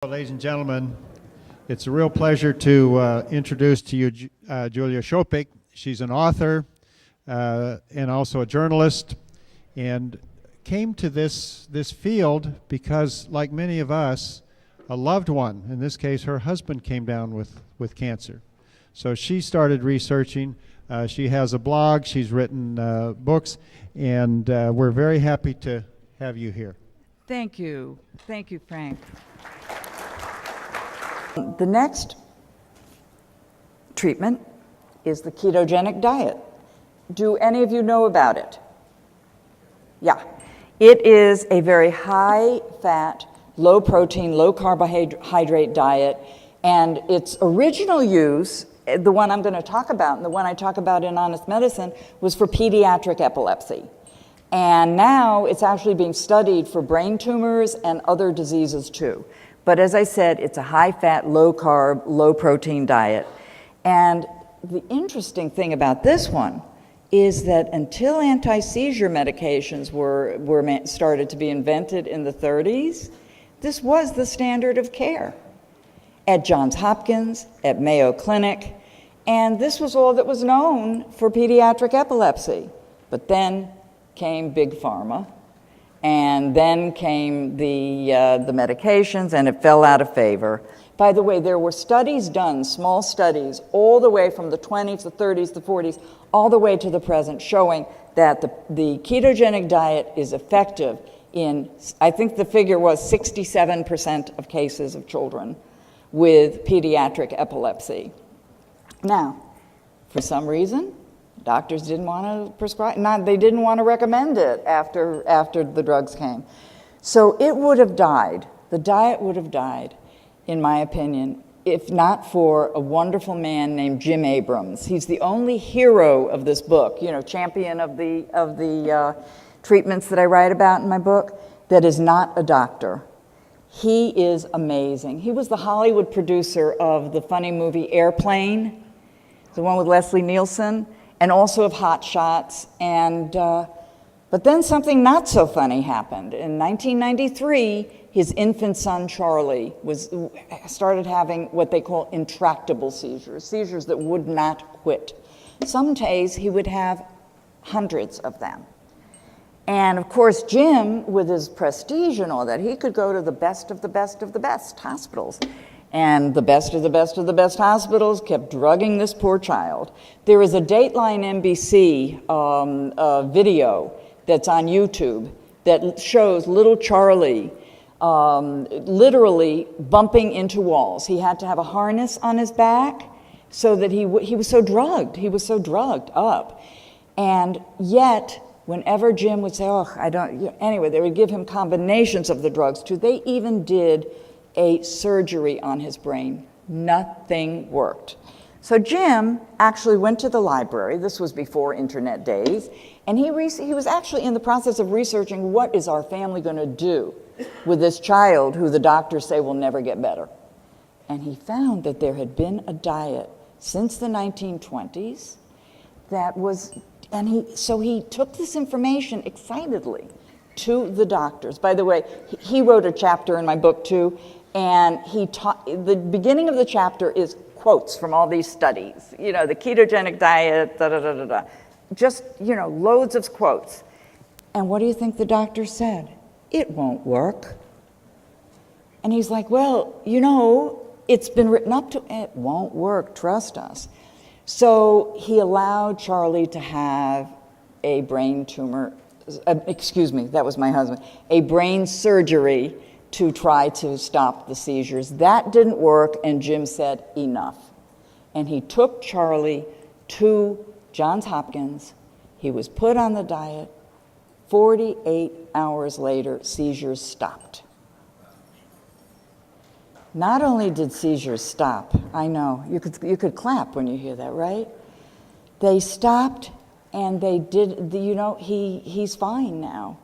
Ladies and gentlemen, it's a real pleasure to introduce to you Julia Schopick. She's an author and also a journalist, and came to this field because, like many of us, a loved one, in this case her husband, came down with cancer. So she started researching. She has a blog, she's written books, and we're very happy to have you here. Thank you, Frank. The next treatment is the ketogenic diet. Do any of you know about it? Yeah. It is a very high-fat, low-protein, low-carbohydrate diet, and its original use, the one I'm going to talk about, and the one I talk about in Honest Medicine, was for pediatric epilepsy. And now it's actually being studied for brain tumors and other diseases too. But as I said, it's a high-fat, low-carb, low-protein diet. And the interesting thing about this one is that until anti-seizure medications were started to be invented in the 30s, this was the standard of care at Johns Hopkins, at Mayo Clinic, and this was all that was known for pediatric epilepsy. But then came Big Pharma, and then came the medications, and it fell out of favor. By the way, there were studies done, small studies, all the way from the 20s, the 30s, the 40s, all the way to the present, showing that the ketogenic diet is effective in, I think the figure was 67% of cases of children with pediatric epilepsy. Now, for some reason, doctors didn't want to prescribe, they didn't want to recommend it after the drugs came. So it would have died, the diet would have died, in my opinion, if not for a wonderful man named Jim Abrams. He's the only hero of this book, champion of the treatments that I write about in my book, that is not a doctor. He is amazing. He was the Hollywood producer of the funny movie Airplane, the one with Leslie Nielsen, and also of Hot Shots, but then something not so funny happened. In 1993, his infant son Charlie started having what they call intractable seizures, seizures that would not quit. Some days he would have hundreds of them. And of course, Jim, with his prestige and all that, he could go to the best of the best of the best hospitals. And the best of the best of the best hospitals kept drugging this poor child. There is a Dateline NBC video that's on YouTube that shows little Charlie literally bumping into walls. He had to have a harness on his back so that he was so drugged. He was so drugged up. And yet, whenever Jim would say, anyway, they would give him combinations of the drugs too. They even did a surgery on his brain. Nothing worked. So Jim actually went to the library. This was before internet days. And he was actually in the process of researching what is our family going to do with this child who the doctors say will never get better. And he found that there had been a diet since the 1920s that was, so he took this information excitedly to the doctors. By the way, he wrote a chapter in my book too, and the beginning of the chapter is quotes from all these studies, the ketogenic diet, just, loads of quotes. And what do you think the doctor said? It won't work. And he's like, well, it's been written up to, it won't work, trust us. So he allowed Charlie to have a brain tumor, that was my husband, a brain surgery to try to stop the seizures. That didn't work, and Jim said, enough. And he took Charlie to Johns Hopkins. He was put on the diet. 48 hours later, seizures stopped. Not only did seizures stop, I know, you could clap when you hear that, right? They stopped, and they did, he's fine now.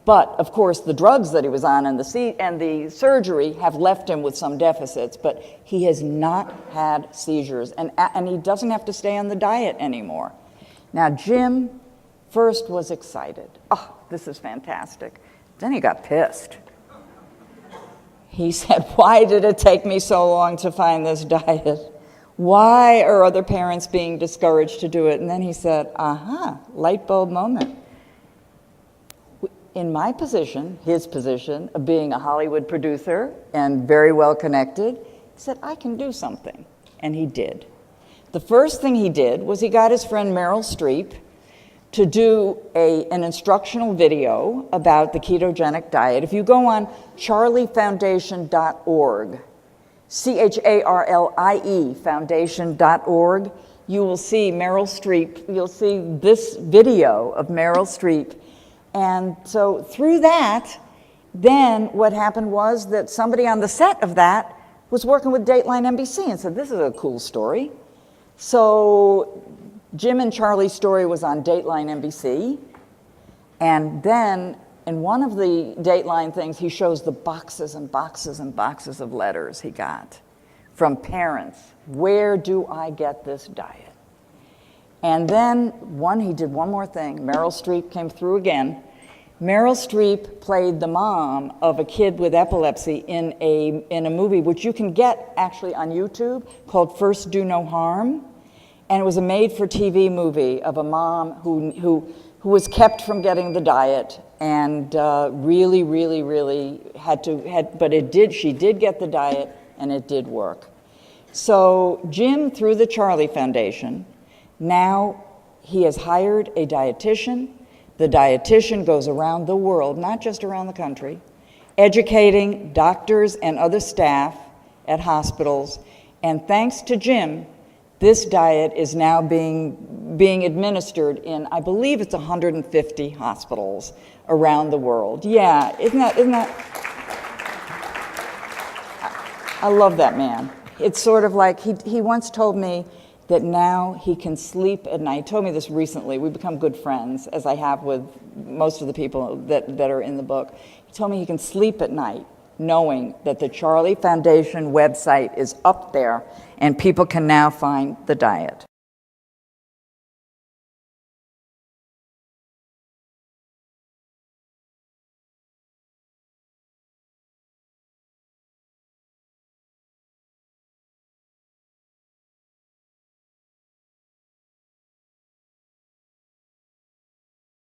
But, of course, the drugs that he was on and the surgery have left him with some deficits, but he has not had seizures, and he doesn't have to stay on the diet anymore. Now, Jim first was excited. Oh, this is fantastic. Then he got pissed. He said, why did it take me so long to find this diet? Why are other parents being discouraged to do it? And then he said, aha, light bulb moment. In my position, his position of being a Hollywood producer and very well connected, he said, I can do something. And he did. The first thing he did was he got his friend Meryl Streep to do an instructional video about the ketogenic diet. If you go on charliefoundation.org, CHARLIE foundation.org, you will see Meryl Streep, you'll see this video of Meryl Streep. And so through that, then what happened was that somebody on the set of that was working with Dateline NBC and said, this is a cool story. So Jim and Charlie's story was on Dateline NBC, and then in one of the Dateline things, he shows the boxes and boxes and boxes of letters he got from parents. Where do I get this diet? And then he did one more thing. Meryl Streep came through again. Meryl Streep played the mom of a kid with epilepsy in a movie, which you can get actually on YouTube, called First Do No Harm. And it was a made-for-TV movie of a mom who was kept from getting the diet and really, really, really she did get the diet and it did work. So Jim, through the Charlie Foundation, now he has hired a dietitian. The dietitian goes around the world, not just around the country, educating doctors and other staff at hospitals. And thanks to Jim, this diet is now being administered in, I believe it's 150 hospitals around the world. Yeah, isn't that? I love that man. It's sort of like, he once told me that now he can sleep at night. He told me this recently. We've become good friends, as I have with most of the people that are in the book. He told me he can sleep at night knowing that the Charlie Foundation website is up there and people can now find the diet.